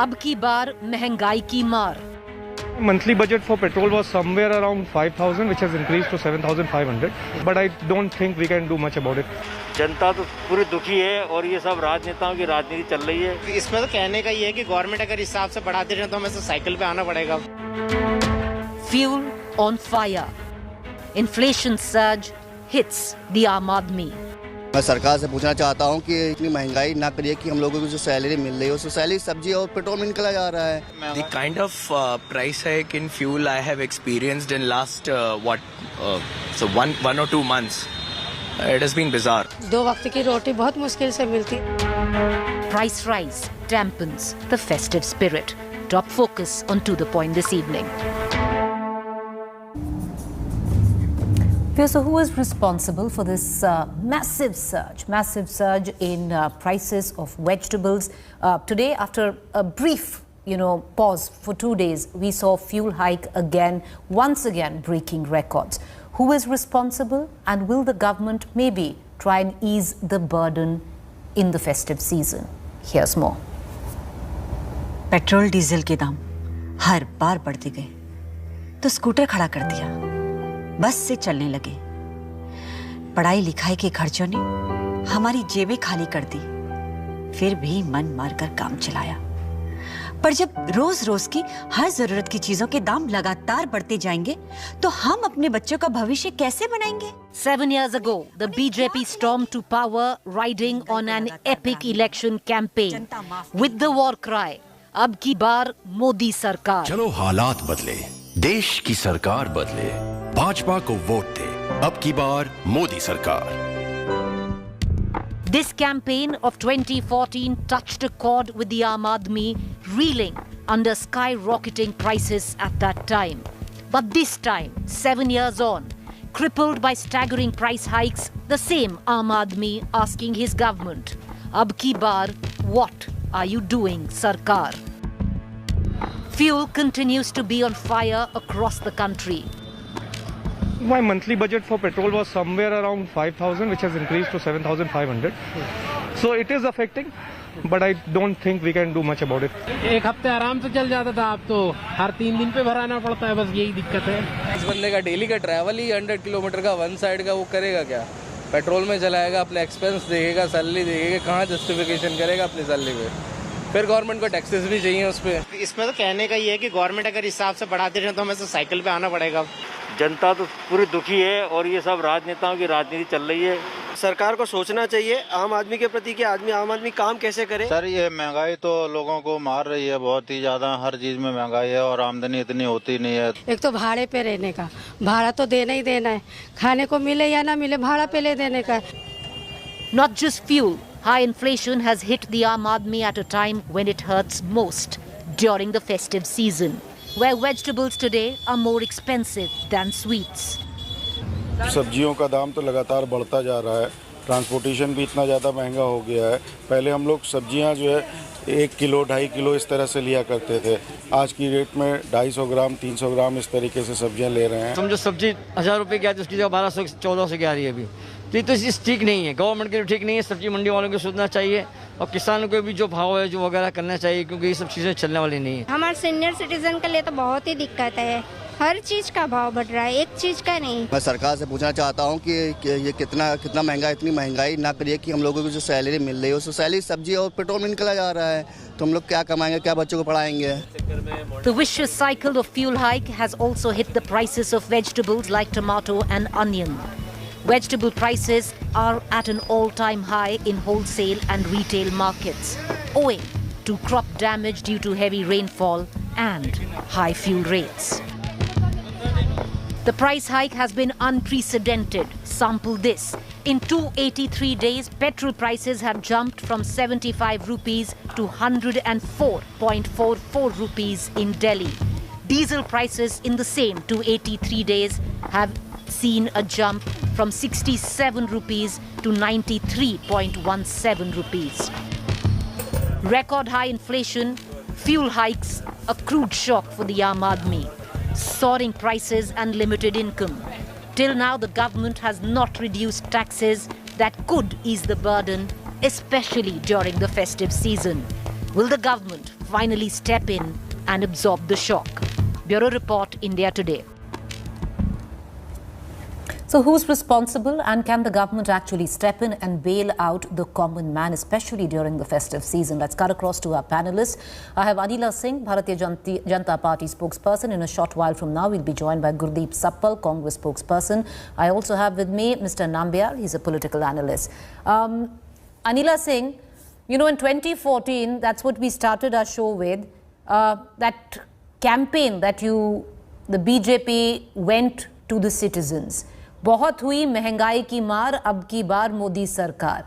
अब की बार महंगाई की मार। Monthly budget for petrol was somewhere around 5,000, which has increased to 7,500. But I don't think we can do much about it. जनता तो पूरी दुखी है और ये सब राजनेताओं की राजनीति चल रही है। इसमें तो कहने का ये है कि गवर्नमेंट अगर हिसाब से बढ़ाती रहे तो हमें तो साइकिल पे आना पड़ेगा। Fuel on fire. Inflation surge hits the Aam Aadmi. मैं सरकार से पूछना चाहता हूँ कि इतनी महंगाई ना करिए कि हम लोगों को जो सैलरी मिल रही है उस सैलरी सब्जी और पेट्रोल में निकला जा रहा है। The kind of price hike in fuel I have experienced in last one or 2 months, it has been bizarre. 2 वक्त की रोटी बहुत मुश्किल से मिलती। Price rise dampens the festive spirit. Top focus on To The Point this evening. So who is responsible for this massive surge in prices of vegetables? Today, after a brief, pause for 2 days, we saw fuel hike once again breaking records. Who is responsible, and will the government maybe try and ease the burden in the festive season? Here's more. Petrol diesel के दाम हर बार बढ़ते गए तो scooter खड़ा कर दिया, बस से चलने लगे। पढ़ाई लिखाई के खर्चों ने हमारी जेबें खाली कर दी, फिर भी मन मारकर काम चलाया। पर जब रोज रोज की हर जरूरत की चीजों के दाम लगातार बढ़ते जाएंगे तो हम अपने बच्चों का भविष्य कैसे बनाएंगे? 7 years ago, the BJP stormed to power, riding on an epic election campaign with the war cry, अब की बार मोदी सरकार। चलो हालात बदले, देश की सरकार बदले, भाजपा को वोट दे, अब की बार मोदी सरकार। This campaign of 2014 touched a chord with the Aam Aadmi, reeling under skyrocketing prices at that time. But this time, 7 years on, crippled by staggering price hikes, the same Aam Aadmi asking his government, ab ki baar, what are you doing, Sarkar? Fuel continues to be on fire across the country. My monthly budget for petrol was somewhere around 5,000, which has increased to 7,500. So it is affecting, but I don't think we can do much about it. एक हफ्ते आराम से चल जाता था, अब तो हर 3 दिन पे भराना पड़ता है, बस यही दिक्कत है। इस बंदे का डेली का ट्रैवल ही 100 किलोमीटर का वन साइड का, वो करेगा क्या? पेट्रोल में चलाएगा, अपने एक्सपेंस देखेगा, सैलरी देखेगा, कहाँ जस्टिफिकेशन करेगा अपनी सैलरी पे? फिर गवर्नमेंट को टैक्सेस भी चाहिए उस पे। इसमें तो कहने का ये है कि गवर्नमेंट अगर हिसाब से बढ़ाती रहे तो हमें तो साइकिल पे आना पड़ेगा। जनता तो पूरी दुखी है और ये सब राजनेताओं की राजनीति चल रही है। सरकार को सोचना चाहिए आम आदमी के प्रति कि आम आदमी काम कैसे करे। सर, ये महंगाई तो लोगों को मार रही है बहुत ही ज्यादा, हर चीज में महंगाई है और आमदनी इतनी होती नहीं है। एक तो भाड़े पे रहने का, भाड़ा तो देना ही देना है, खाने को मिले या ना मिले भाड़ा पे ले देने का। Not just fuel, high inflation has hit the Aam Aadmi at a time when it hurts most, during the festive season, where vegetables today are more expensive than sweets. सब्जियों का दाम तो लगातार बढ़ता जा रहा है, ट्रांसपोर्टेशन भी इतना ज़्यादा महंगा हो गया है। पहले हम लोग सब्जियां जो है 1 किलो 2.5 किलो इस तरह से लिया करते थे, आज की रेट में 250 ग्राम 300 ग्राम इस तरीके से सब्जियां ले रहे हैं। समझो सब्जी 1000 रुपये की आती है, उसकी जगह 1200-1400 की आ रही है अभी। तो ये तो चीज़ ठीक नहीं है, गवर्नमेंट के लिए ठीक नहीं है, सब्जी मंडी वालों को सोचना चाहिए और किसानों को भी जो भाव है जो वगैरह करना चाहिए, क्योंकि ये सब चीज़ें चलने वाली नहीं है। हमारे सीनियर सिटीजन के लिए तो बहुत ही दिक्कत है, हर चीज़ का भाव बढ़ रहा है, एक चीज़ का नहीं। मैं सरकार से पूछना चाहता हूँ कि ये कितना महंगा, इतनी महंगाई ना करिए कि हम लोगों को जो सैलरी मिल रही है उस सैलरी सब्जी और पेट्रोल में निकला जा रहा है, तो हम लोग क्या कमाएंगे, क्या बच्चों को पढ़ाएंगे? The vicious cycle of fuel hike has also hit the prices of vegetables like tomato and onion. Vegetable prices are at an all-time high in wholesale and retail markets, owing to crop damage due to heavy rainfall and high fuel rates. The price hike has been unprecedented. Sample this. In 283 days, petrol prices have jumped from 75 rupees to 104.44 rupees in Delhi. Diesel prices in the same 283 days have seen a jump from 67 rupees to 93.17 rupees. Record high inflation, fuel hikes, a crude shock for the Aam Aadmi, soaring prices and limited income. Till now, the government has not reduced taxes that could ease the burden, especially during the festive season. Will the government finally step in and absorb the shock. Bureau Report, India Today. So who's responsible, and can the government actually step in and bail out the common man, especially during the festive season? Let's cut across to our panelists. I have Anila Singh, Bharatiya Janata Party spokesperson. In a short while from now, we'll be joined by Gurdeep Sappal, Congress spokesperson. I also have with me Mr. Nambiar. He's a political analyst. Anila Singh, you know, in 2014, that's what we started our show with, that campaign that the BJP went to the citizens. बहुत हुई महंगाई की मार, अब की बार मोदी सरकार.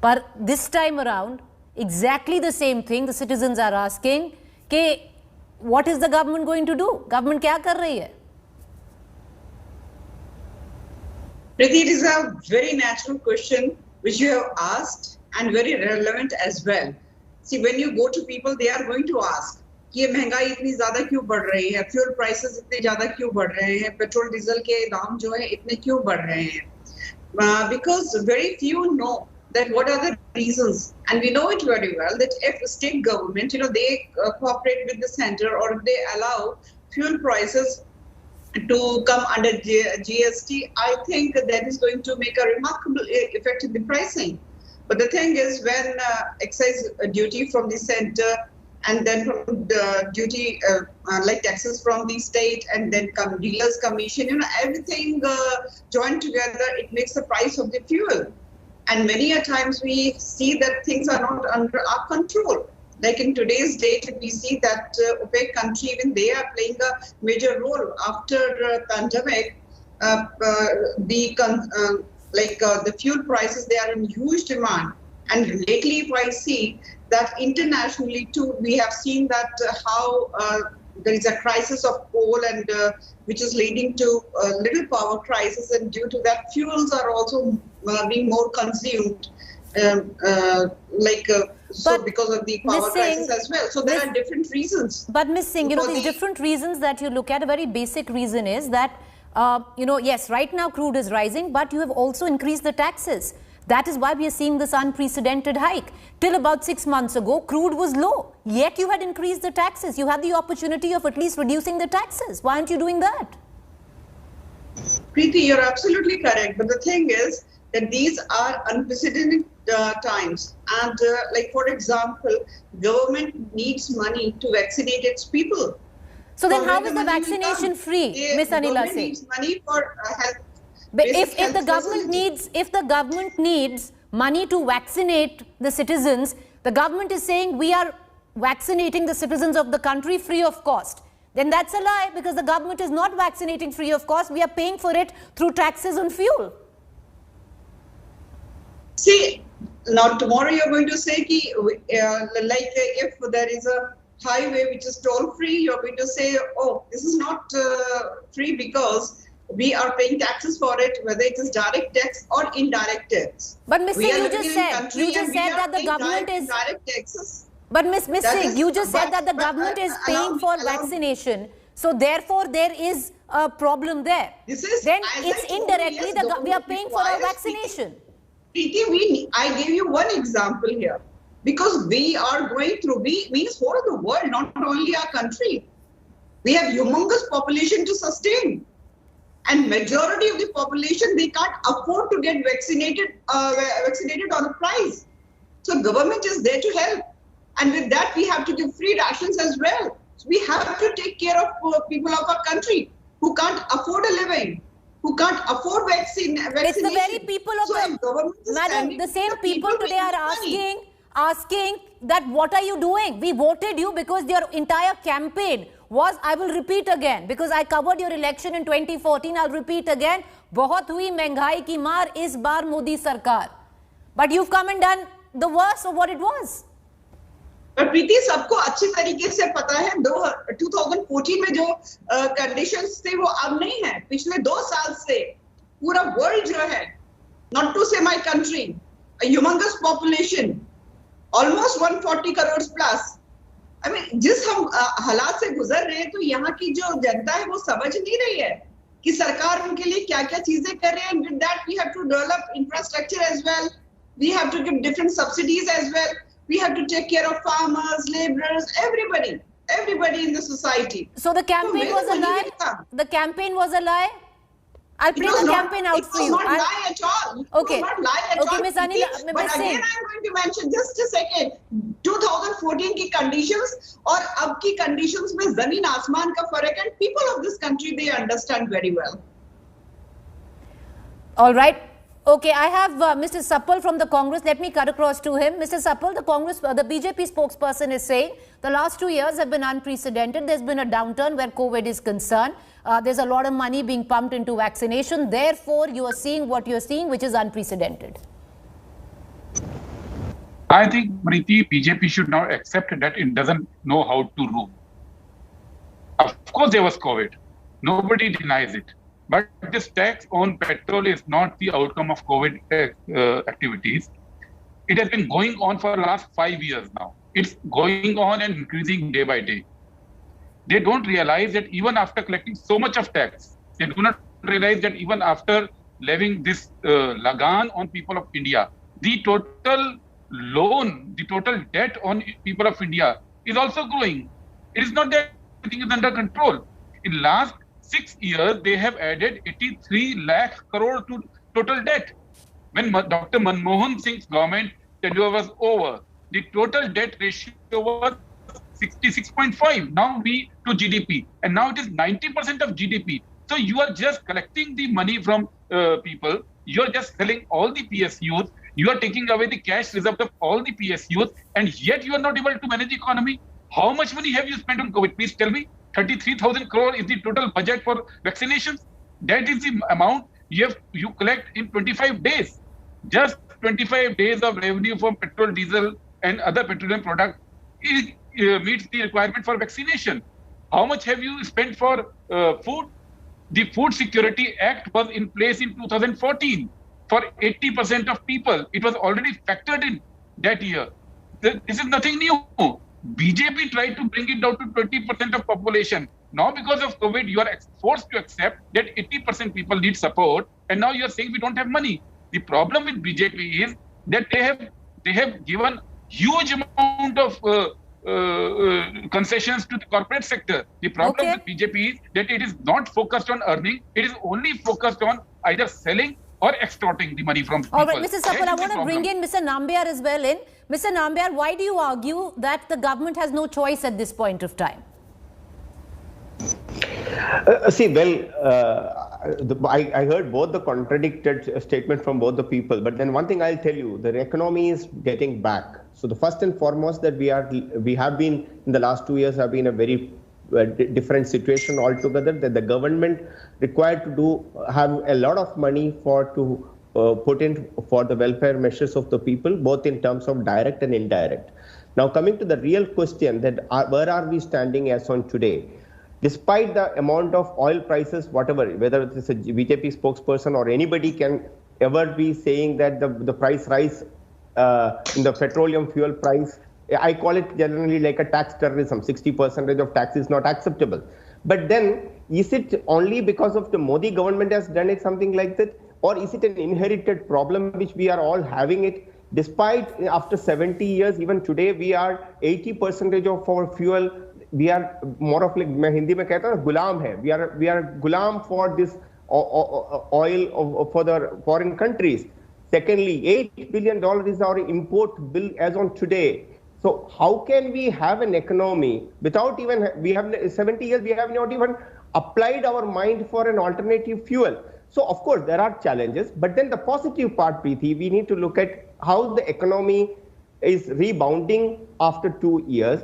पर this time around, exactly the same thing. The citizens are asking कि what is the government going to do? Government क्या कर रही है? Preeti, it is a very natural question which you have asked and very relevant as well. See, when you go to people, they are going to ask कि ये महंगाई इतनी ज्यादा क्यों बढ़ रही है, फ्यूल प्राइसेस इतने ज्यादा क्यों बढ़ रहे हैं, पेट्रोल डीजल के दाम जो है इतने क्यों बढ़ रहे हैं? Because very few know that what are the reasons, and we know it very well that if state government, they cooperate with the center, or if they allow fuel prices to come under GST, I think that is going to make a remarkable effect in the pricing. But the thing is, when excise duty from the center, and then from the duty like taxes from the state, and then come dealers commission, everything joined together, it makes the price of the fuel. And many a times we see that things are not under our control. Like in today's date, we see that OPEC country, even they are playing a major role. After pandemic, the fuel prices, they are in huge demand. And lately, if I see that internationally too, we have seen that how there is a crisis of coal, and which is leading to a little power crisis, and due to that, fuels are also being more consumed, because of the power crisis as well. So there are different reasons. But Ms. Singh, these different reasons that you look at, a very basic reason is that, yes, right now crude is rising, but you have also increased the taxes. That is why we are seeing this unprecedented hike. Till about 6 months ago, crude was low, yet you had increased the taxes. You had the opportunity of at least reducing the taxes. Why aren't you doing that? Preeti, you're absolutely correct. But the thing is that these are unprecedented times. And for example, government needs money to vaccinate its people. So then how is the vaccination free, Ms. Anila Singh? Needs money for health. But if the government needs money to vaccinate the citizens, the government is saying we are vaccinating the citizens of the country free of cost. Then that's a lie, because the government is not vaccinating free of cost. We are paying for it through taxes on fuel. See, now tomorrow you're going to say if there is a highway which is toll free, you're going to say, oh, this is not free because we are paying taxes for it, whether it is direct tax or indirect tax. But Ms. Singh, you just said that the government is direct taxes. But Ms. Singh, you just said that the government is paying for vaccination. So therefore, there is a problem there. Then it's indirectly we are paying for our vaccination. Preeti, I gave you one example here, because we are going through. We means for the world, not only our country. We have humongous population to sustain. And majority of the population, they can't afford to get vaccinated on a price. So government is there to help. And with that, we have to give free rations as well. So we have to take care of people of our country who can't afford a living, who can't afford vaccination. It's the very people of Madam, the same people today are asking that what are you doing? We voted you because your entire campaign was, I will repeat again, because I covered your election in 2014, I'll repeat again, बहुत हुई महंगाई की मार इस बार मोदी सरकार. But you've come and done the worst of what it was. But प्रीति, सबको अच्छी तरीके से पता है 2014 में जो conditions थे वो अब नहीं है. पिछले 2 साल से पूरा world जो है, not to say my country, a humongous population, almost 140 crores plus. I mean, जिस हम हालात से गुजर रहे हैं, तो यहाँ की जो जनता है वो समझ नहीं रही है कि सरकार उनके लिए क्या-क्या चीजें कर रहे हैं. And with that, we have to develop infrastructure as well. We have to give different subsidies as well. We have to take care of farmers, laborers, everybody in the society. So the campaign was a lie? The campaign was a lie? I'll play the campaign out for you. It was not lie at all. Okay. It was not lie at all. Miss Anila, but again, I'm going to mention just a second. 2014 की conditions और अब की conditions में ज़मीन आसमान का फर्क है. People of this country, they understand very well. All right. Okay, I have Mr. Suppal from the Congress. Let me cut across to him. Mr. Suppal, the BJP spokesperson is saying the last 2 years have been unprecedented. There's been a downturn where COVID is concerned. There's a lot of money being pumped into vaccination. Therefore, you are seeing what you're seeing, which is unprecedented. I think, Preeti, BJP should now accept that it doesn't know how to rule. Of course, there was COVID. Nobody denies it. But this tax on petrol is not the outcome of COVID activities. It has been going on for the last 5 years now. It's going on and increasing day by day. They don't realize that even after collecting so much of tax, they do not realize that even after levying this lagan on people of India, the total loan, the total debt on people of India is also growing. It is not that everything is under control. In last 6 years, they have added 83 lakh crore to total debt. When Dr. Manmohan Singh's government tenure was over, the total debt ratio was 66.5. Now we to GDP, and now it is 90% of GDP. So you are just collecting the money from people. You are just selling all the PSUs. You are taking away the cash reserve of all the PSUs, and yet you are not able to manage the economy. How much money have you spent on COVID? Please tell me. 33,000 crore is the total budget for vaccinations. That is the amount you collect in 25 days. Just 25 days of revenue from petrol, diesel, and other petroleum products meets the requirement for vaccination. How much have you spent for food? The Food Security Act was in place in 2014 for 80% of people. It was already factored in that year. This is nothing new. BJP tried to bring it down to 20% of population. Now because of COVID, you are forced to accept that 80% people need support, and now you are saying we don't have money. The problem with BJP is that they have given huge amount of concessions to the corporate sector. The problem with BJP is that it is not focused on earning. It is only focused on either selling or extorting the money from people. All right, Mr. Suppal, I want to bring in Mr. Nambiar as well in. Mr. Nambiar, why do you argue that the government has no choice at this point of time? I heard both the contradicted statement from both the people, but then one thing I'll tell you, the economy is getting back. So the first and foremost that we have been in the last 2 years have been a very different situation altogether, that the government required to have a lot of money to put in for the welfare measures of the people, both in terms of direct and indirect. Now coming to the real question, that where are we standing as on today? Despite the amount of oil prices, whatever, whether it is a BJP spokesperson or anybody can ever be saying that the price rise in the petroleum fuel price, I call it generally like a tax terrorism. 60% of tax is not acceptable. But then, is it only because of the Modi government has done it something like that? Or is it an inherited problem which we are all having it? Despite after 70 years, even today, we are 80% of our fuel, we are more of like, Hindi mein kehta na, gulam hai. We are gulam for this oil for the foreign countries. Secondly, $8 billion is our import bill as on today. So how can we have an economy without even, we have 70 years, we have not even applied our mind for an alternative fuel. So of course there are challenges, but then the positive part, Preeti, we need to look at how the economy is rebounding after 2 years.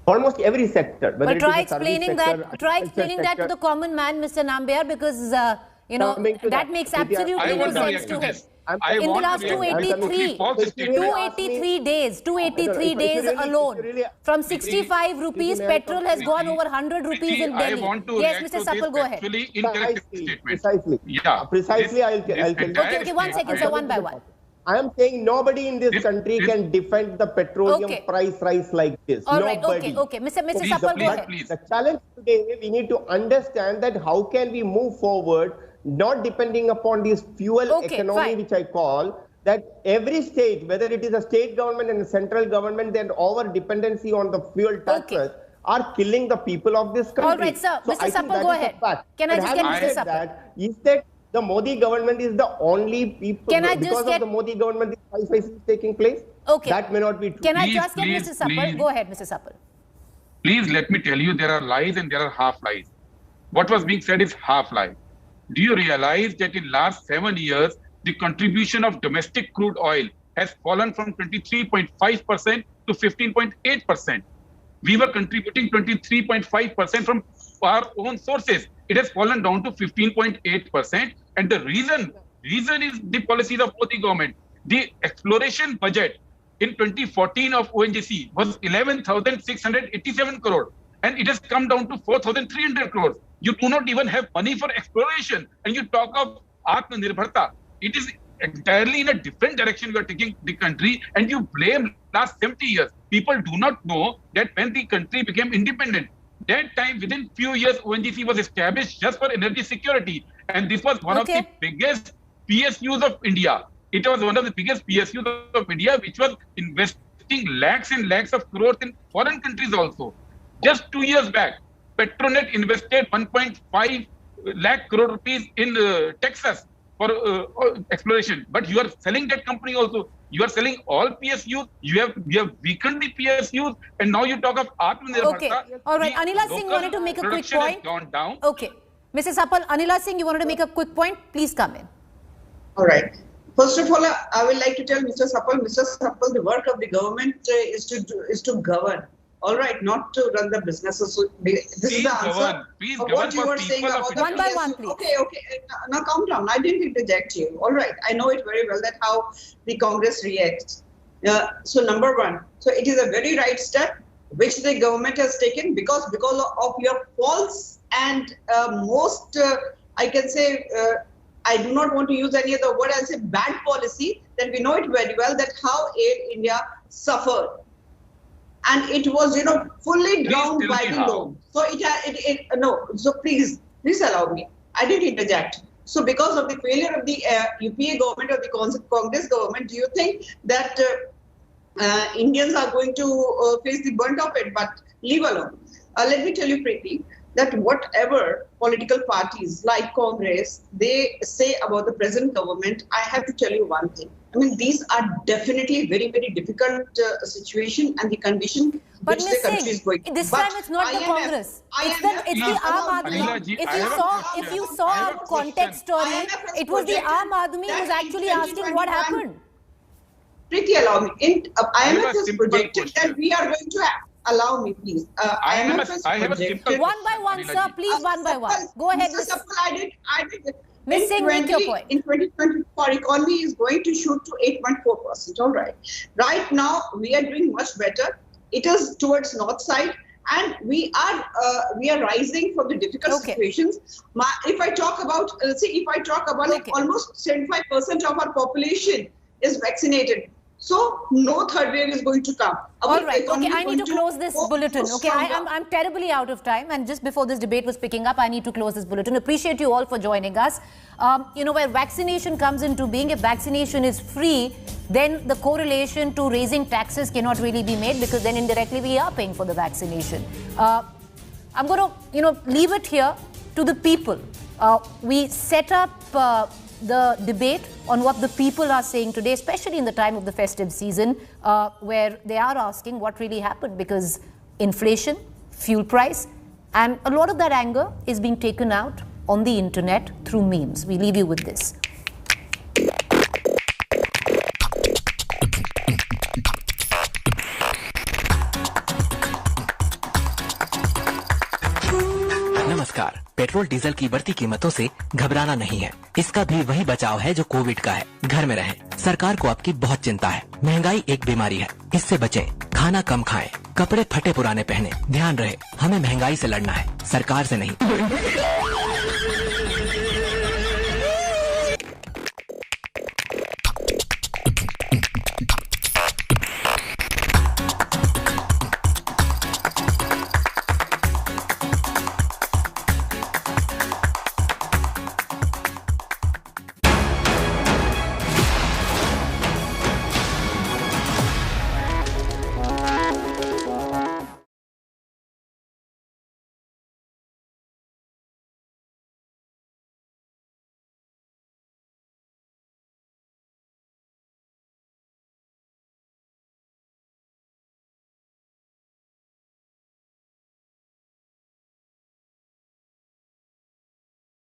Almost every sector. But try explaining that to the common man, Mr. Nambiar, because that makes absolutely no sense to him. In the last 283 days alone, from 65 rupees, petrol has gone over 100 rupees in Delhi. Yes, Mr. Suppal, go ahead. Precisely, I'll tell you. Okay, 1 second, sir, one by one. I am saying nobody in this country can defend the petroleum price rise like this. All right, okay. Mr. Suppal, go ahead. The challenge today, we need to understand that how can we move forward, not depending upon this fuel economy, which I call, that every state, whether it is a state government and a central government, their over dependency on the fuel taxes are killing the people of this country. All right, sir. So Mr. Suppal, go ahead. Can I just get Mr. Suppal? Is that the Modi government is the only people, because of the Modi government, this price rise is taking place? Okay. That may not be true. Can I just get Mr. Suppal? Go ahead, Mr. Suppal. Please let me tell you, there are lies and there are half lies. What was being said is half lie. Do you realize that in last 7 years, the contribution of domestic crude oil has fallen from 23.5% to 15.8%. We were contributing 23.5% from our own sources. It has fallen down to 15.8%. And the reason is the policies of Modi government. The exploration budget in 2014 of ONGC was 11,687 crore. And it has come down to 4,300 crores. You do not even have money for exploration. And you talk of Atmanirbharta. It is entirely in a different direction you are taking the country, and you blame last 70 years. People do not know that when the country became independent, that time within few years ONGC was established just for energy security, and this was one of the biggest PSUs of India. It was one of the biggest PSUs of India, which was investing lakhs and lakhs of crores in foreign countries also. Just 2 years back, Petronet invested 1.5 lakh crore rupees in Texas for exploration, but you are selling that company also. You are selling all PSUs. You have weakened the PSUs, and now you talk of Atmanirbharta. Okay, all right. Anila Singh wanted to make a quick point. Gone down. Okay, Mr. Suppal, Anila Singh, you wanted to make a quick point. Please come in. All right. First of all, I would like to tell Mr. Suppal, the work of the government is to govern. All right, not to run the businesses. So this is the answer. Please what you were saying about the one by one, please. Okay. Now calm down. I didn't interject you. All right. I know it very well that how the Congress reacts. So number one, so it is a very right step which the government has taken because of your false and most I can say I do not want to use any other word. I'll say bad policy. Then we know it very well that how Air India suffered. And it was, fully drowned by the loan. So So please allow me. I didn't interject. So because of the failure of the UPA government or the Congress government, do you think that Indians are going to face the brunt of it? But leave alone. Let me tell you, Preeti, that whatever political parties like Congress, they say about the present government, I have to tell you one thing. I mean, these are definitely very, very difficult situation and the condition but which the country is going. This time it's not the Congress. It's the Aam Aadmi. If you saw our context story, it was the Aam Aadmi who was actually asking what happened. Preeti, allow me. IMF has projected that we are going to have. Allow me, please. IMF has projected. One by one, sir. Please, one by one. Go ahead. I did. Ms. Singh, make your point. In 2024, economy is going to shoot to 8.4%. All right. Right now, we are doing much better. It is towards north side, and we are rising from the difficult situations. If I talk about, almost 75% of our population is vaccinated. So no third wave is going to come. All right. Okay, I need to close this bulletin. Okay, I'm terribly out of time, and just before this debate was picking up, I need to close this bulletin. Appreciate you all for joining us. Where vaccination comes into being, if vaccination is free, then the correlation to raising taxes cannot really be made, because then indirectly we are paying for the vaccination. I'm going to, leave it here to the people. We set up the debate on what the people are saying today, especially in the time of the festive season, where they are asking what really happened, because inflation, fuel price, and a lot of that anger is being taken out on the internet through memes. We leave you with this. नमस्कार। Petrol diesel की बढ़ती कीमतों से घबराना नहीं है। इसका भी वही बचाव है जो कोविड का है। घर में रहें। सरकार को आपकी बहुत चिंता है। महंगाई एक बीमारी है, इससे बचें। खाना कम खाएं, कपड़े फटे पुराने पहने। ध्यान रहे, हमें महंगाई से लड़ना है, सरकार से नहीं।